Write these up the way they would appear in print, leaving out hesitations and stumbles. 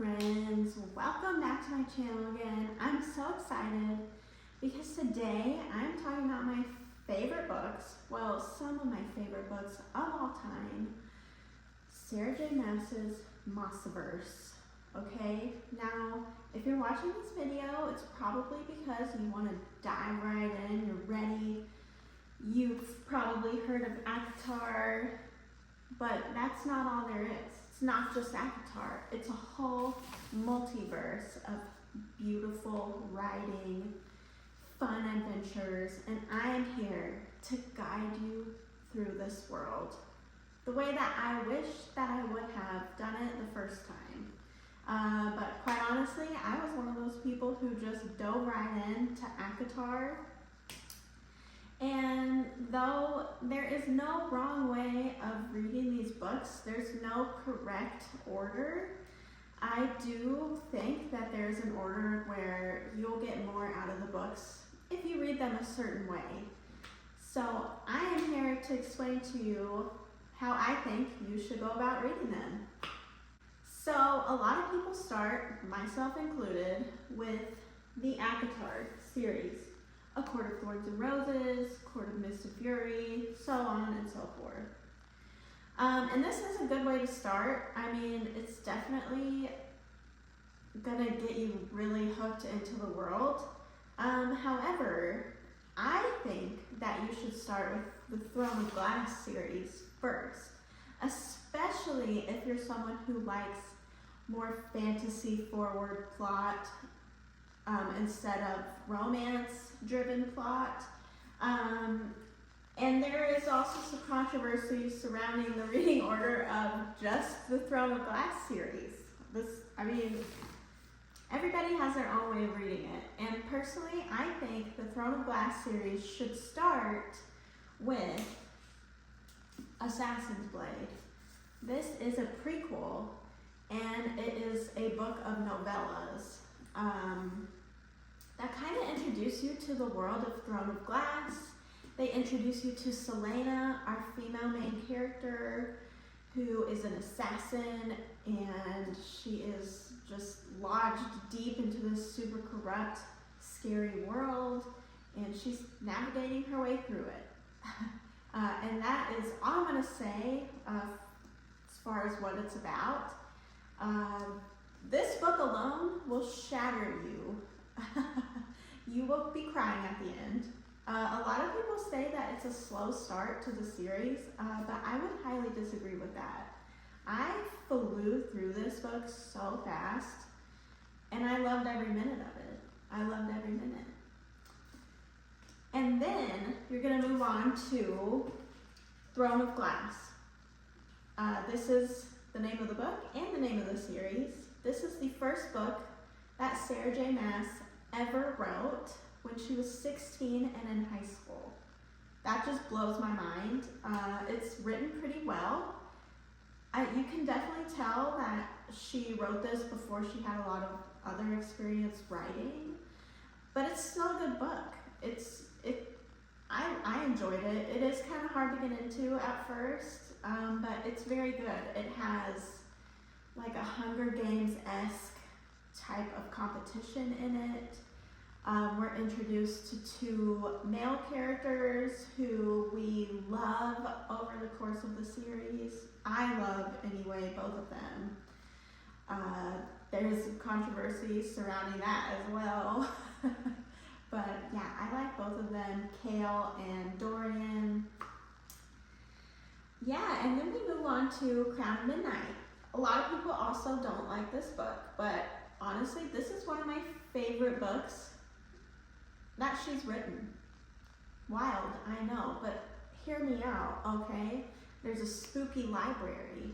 friends, welcome back to my channel again. I'm so excited because today I'm talking about my favorite books, well, some of my favorite books of all time, Sarah J. Maas's Maasiverse. Okay, now if you're watching this video, it's probably because you want to dive right in, you're ready. You've probably heard of ACOTAR, but that's not all there is. It's not just ACOTAR, it's a whole multiverse of beautiful writing, fun adventures, and I am here to guide you through this world the way that I wish that I would have done it the first time. But quite honestly, I was one of those people who just dove right into ACOTAR. And though there is no wrong way of reading these books, there's no correct order, I do think that there's an order where you'll get more out of the books if you read them a certain way. So I am here to explain to you how I think you should go about reading them. So a lot of people start, myself included, with the ACOTAR series. A Court of Thorns and Roses, Court of Mist and Fury, so on and so forth. And this is a good way to start. I mean, it's definitely gonna get you really hooked into the world. However, I think that you should start with the Throne of Glass series first, especially if you're someone who likes more fantasy-forward plot instead of romance-driven plot. And there is also some controversy surrounding the reading order of just the Throne of Glass series. Everybody has their own way of reading it. And personally, I think the Throne of Glass series should start with Assassin's Blade. This is a prequel, and it is a book of novellas that kind of introduce you to the world of Throne of Glass. They introduce you to Selena, our female main character, who is an assassin, and she is just lodged deep into this super corrupt, scary world, and she's navigating her way through it. And that is all I'm going to say as far as what it's about. This book alone will shatter you. You will be crying at the end. A lot of people say that it's a slow start to the series, but I would highly disagree with that. I flew through this book so fast, and I loved every minute of it. I loved every minute. And then you're going to move on to Throne of Glass. This is the name of the book and the name of the series. This is the first book that Sarah J. Maas ever wrote when she was 16 and in high school. That just blows my mind. It's written pretty well. You can definitely tell that she wrote this before she had a lot of other experience writing, but it's still a good book. I enjoyed it. It is kind of hard to get into at first, but it's very good. It has like a Hunger Games-esque type of competition in it. We're introduced to two male characters who we love over the course of the series. I love, anyway, both of them. There's some controversy surrounding that as well. But yeah, I like both of them, Kale and Dorian. Yeah, and then we move on to Crown of Midnight. A lot of people also don't like this book, but honestly, this is one of my favorite books that she's written. Wild, I know, but hear me out, okay? There's a spooky library.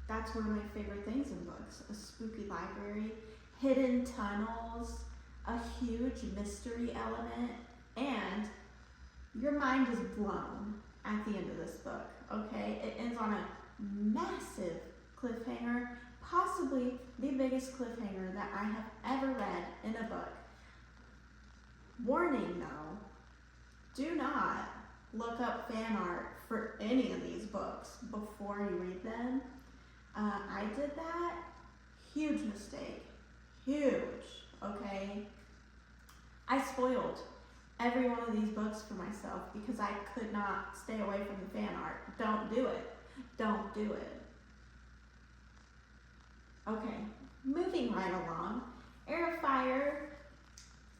That's one of my favorite things in books, a spooky library, hidden tunnels, a huge mystery element, and your mind is blown at the end of this book, okay? It ends on a massive cliffhanger, possibly the biggest cliffhanger that I have ever read in a book. Warning though, do not look up fan art for any of these books before you read them. I did that. Huge mistake. Huge, okay? I spoiled every one of these books for myself because I could not stay away from the fan art. Don't do it. Don't do it. Okay, moving right along. Heir of Fire.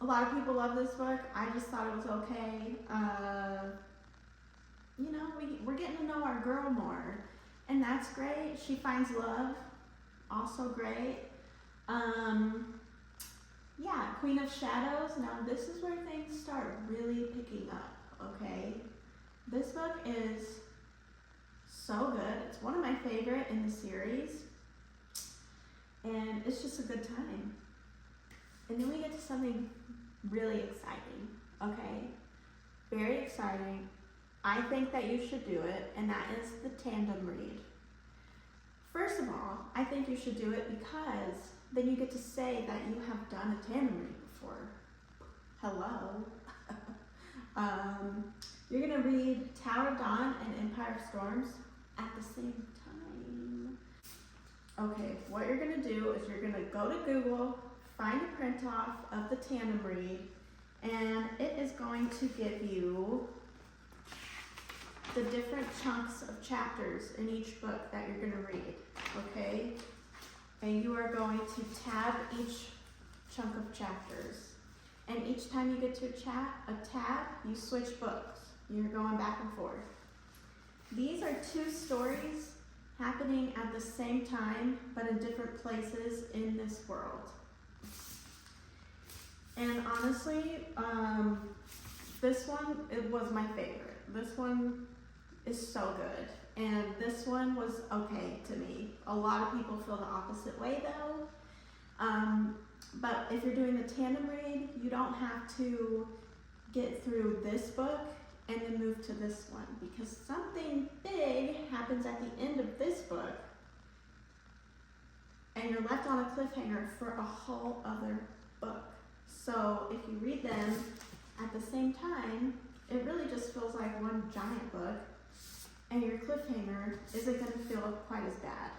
A lot of people love this book. I just thought it was okay. You know, we're getting to know our girl more, and that's great. She finds love, also great. Yeah, Queen of Shadows. Now this is where things start really picking up, okay? This book is so good. It's one of my favorite in the series, and it's just a good time. And then we get to something really exciting, okay? Very exciting. I think that you should do it, and that is the tandem read. First of all, I think you should do it because then you get to say that you have done a tandem read before. Hello. You're gonna read Tower of Dawn and Empire of Storms at the same time. Okay, what you're gonna do is you're gonna go to Google, find a print off of the tandem read, and it is going to give you the different chunks of chapters in each book that you're gonna read, okay? And you are going to tab each chunk of chapters. And each time you get to a tab, you switch books. You're going back and forth. These are two stories happening at the same time, but in different places in this world. And honestly, this one, it was my favorite. This one is so good. And this one was okay to me. A lot of people feel the opposite way though. But if you're doing the tandem read, you don't have to get through this book and then move to this one, because something big happens at the end of this book and you're left on a cliffhanger for a whole other book. So if you read them at the same time, it really just feels like one giant book, and your cliffhanger isn't going to feel quite as bad.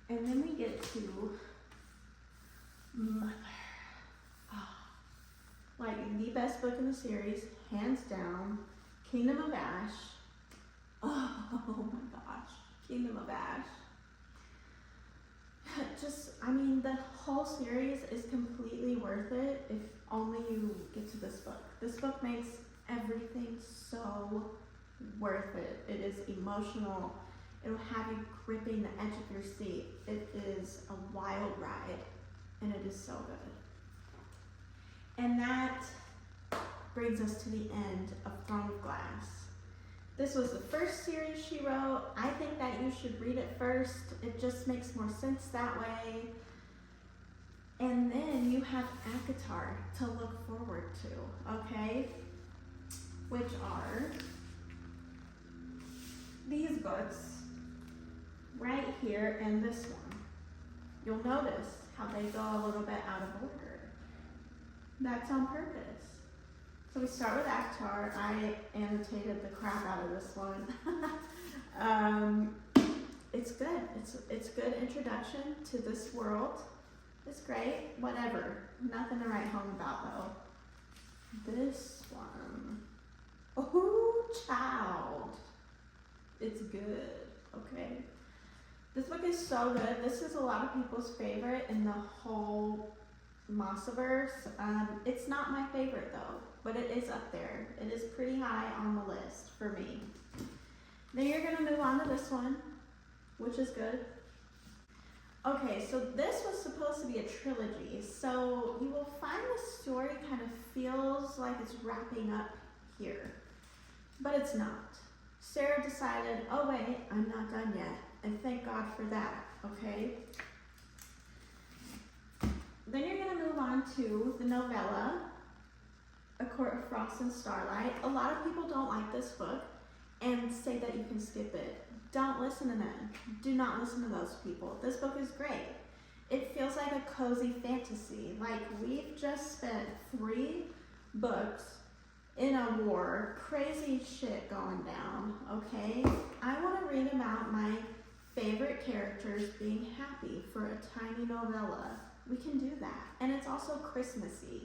And then we get to Mother. Oh, like the best book in the series, hands down. Kingdom of Ash. Oh my gosh, Kingdom of Ash. Just, I mean, the whole series is completely worth it if only you get to this book. This book makes everything so worth it. It is emotional. It'll have you gripping the edge of your seat. It is a wild ride, and it is so good. And that brings us to the end of Throne of Glass. This was the first series she wrote. I think that you should read it first. It just makes more sense that way. And then you have ACOTAR to look forward to, okay? Which are these books right here and this one. You'll notice how they go a little bit out of order. That's on purpose. So we start with ACOTAR. I annotated the crap out of this one. It's good. It's good introduction to this world. It's great. Whatever. Nothing to write home about though. This one. Oh, child. It's good. Okay. This book is so good. This is a lot of people's favorite in the whole Maasiverse. It's not my favorite though, but it is up there. It is pretty high on the list for me. Then you're gonna move on to this one, which is good. Okay, so this was supposed to be a trilogy, so you will find the story kind of feels like it's wrapping up here, but it's not. Sarah decided, oh wait, I'm not done yet, and thank God for that, okay? Then you're gonna move on to the novella, A Court of Frost and Starlight. A lot of people don't like this book and say that you can skip it. Don't listen to them. Do not listen to those people. This book is great. It feels like a cozy fantasy. Like we've just spent 3 books in a war, crazy shit going down, okay? I wanna read about my favorite characters being happy for a tiny novella. We can do that. And it's also Christmassy.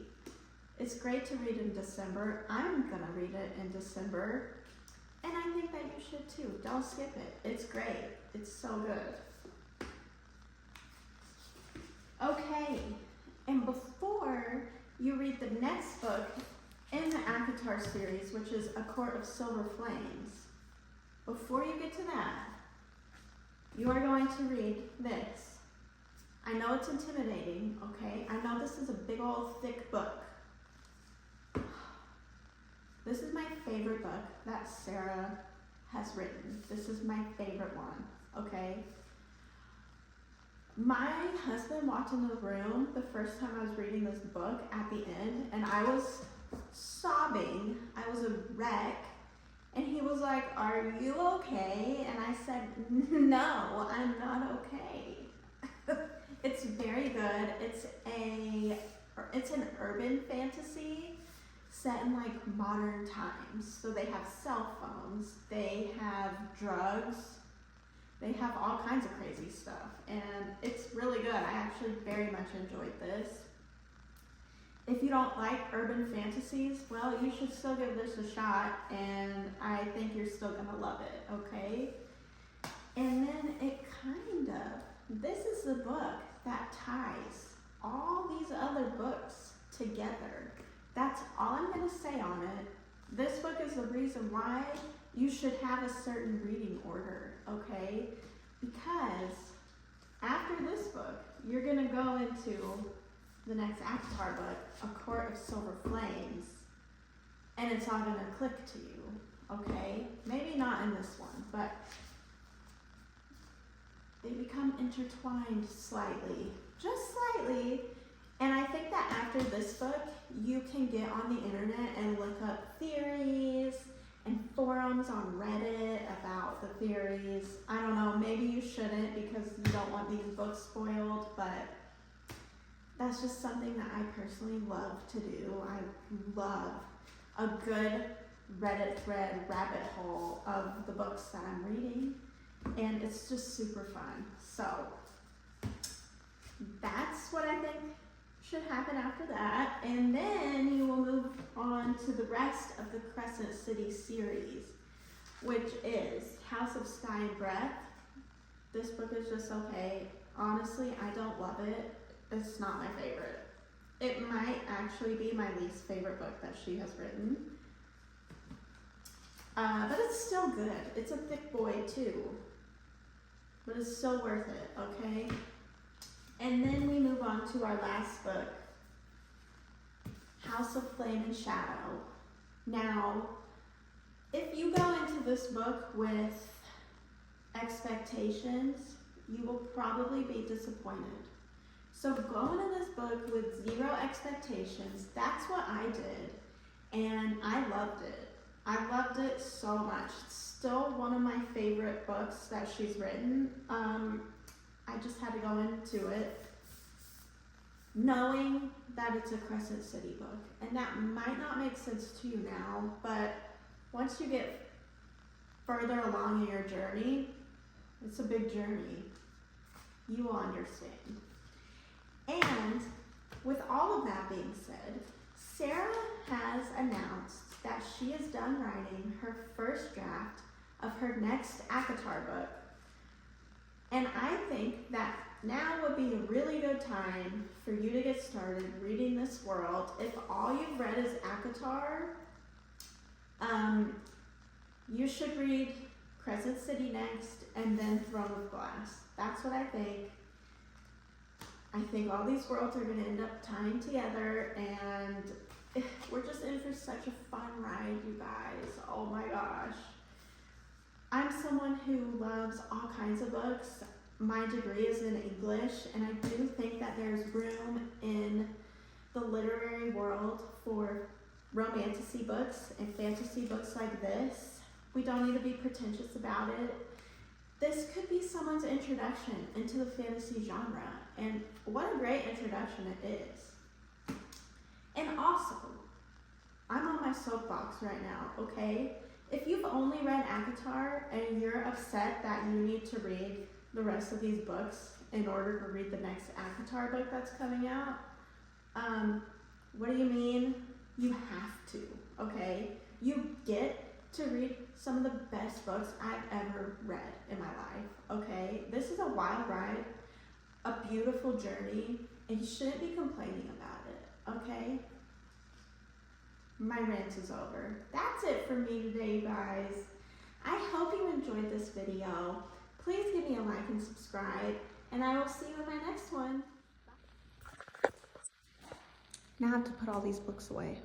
It's great to read in December. I'm gonna read it in December. And I think that you should too. Don't skip it. It's great. It's so good. Okay, and before you read the next book in the ACOTAR series, which is A Court of Silver Flames, before you get to that, you are going to read this. I know it's intimidating, okay? I know this is a big old thick book. This is my favorite book that Sarah has written. This is my favorite one, okay? My husband walked in the room the first time I was reading this book at the end, and I was sobbing. I was a wreck. And he was like, "Are you okay?" And I said, "No, I'm not okay." It's very good. It's an urban fantasy set in like modern times. So they have cell phones, they have drugs, they have all kinds of crazy stuff. And it's really good. I actually very much enjoyed this. If you don't like urban fantasies, well, you should still give this a shot, and I think you're still gonna love it, okay? And then this is the book that ties all these other books together. That's all I'm gonna say on it. This book is the reason why you should have a certain reading order, okay? Because after this book, you're gonna go into the next ACOTAR book, A Court of Silver Flames, and it's all gonna click to you, okay? Maybe not in this one, but they become intertwined slightly, just slightly. And I think that after this book, you can get on the internet and look up theories and forums on Reddit about the theories. I don't know, maybe you shouldn't because you don't want these books spoiled, but that's just something that I personally love to do. I love a good Reddit thread rabbit hole of the books that I'm reading, and it's just super fun. So that's what I think should happen after that, and then you will move on to the rest of the Crescent City series, which is House of Sky and Breath. This book is just okay. Honestly, I don't love it. It's not my favorite. It might actually be my least favorite book that she has written. But it's still good. It's a thick boy too. But it's still worth it, okay? And then we move on to our last book, House of Flame and Shadow. Now, if you go into this book with expectations, you will probably be disappointed. So go into this book with zero expectations. That's what I did, and I loved it. I loved it so much. It's still one of my favorite books that she's written. I just had to go into it knowing that it's a Crescent City book, and that might not make sense to you now, but once you get further along in your journey, it's a big journey, you will understand. And with all of that being said, Sarah has announced that she is done writing her first draft of her next ACOTAR book. And I think that now would be a really good time for you to get started reading this world. If all you've read is ACOTAR, you should read Crescent City next and then Throne of Glass. That's what I think. I think all these worlds are going to end up tying together, and we're just in for such a fun ride, you guys. Oh my gosh. I'm someone who loves all kinds of books. My degree is in English, and I do think that there's room in the literary world for romantasy books and fantasy books like this. We don't need to be pretentious about it. This could be someone's introduction into the fantasy genre, and what a great introduction it is. And also, I'm on my soapbox right now, okay? If you've only read ACOTAR and you're upset that you need to read the rest of these books in order to read the next Avatar book that's coming out. What do you mean? You have to, okay? You get to read some of the best books I've ever read in my life, okay? This is a wild ride, a beautiful journey, and you shouldn't be complaining about it, okay? My rant is over. That's it for me today, you guys. I hope you enjoyed this video. Please give me a like and subscribe, and I will see you in my next one. Now I have to put all these books away.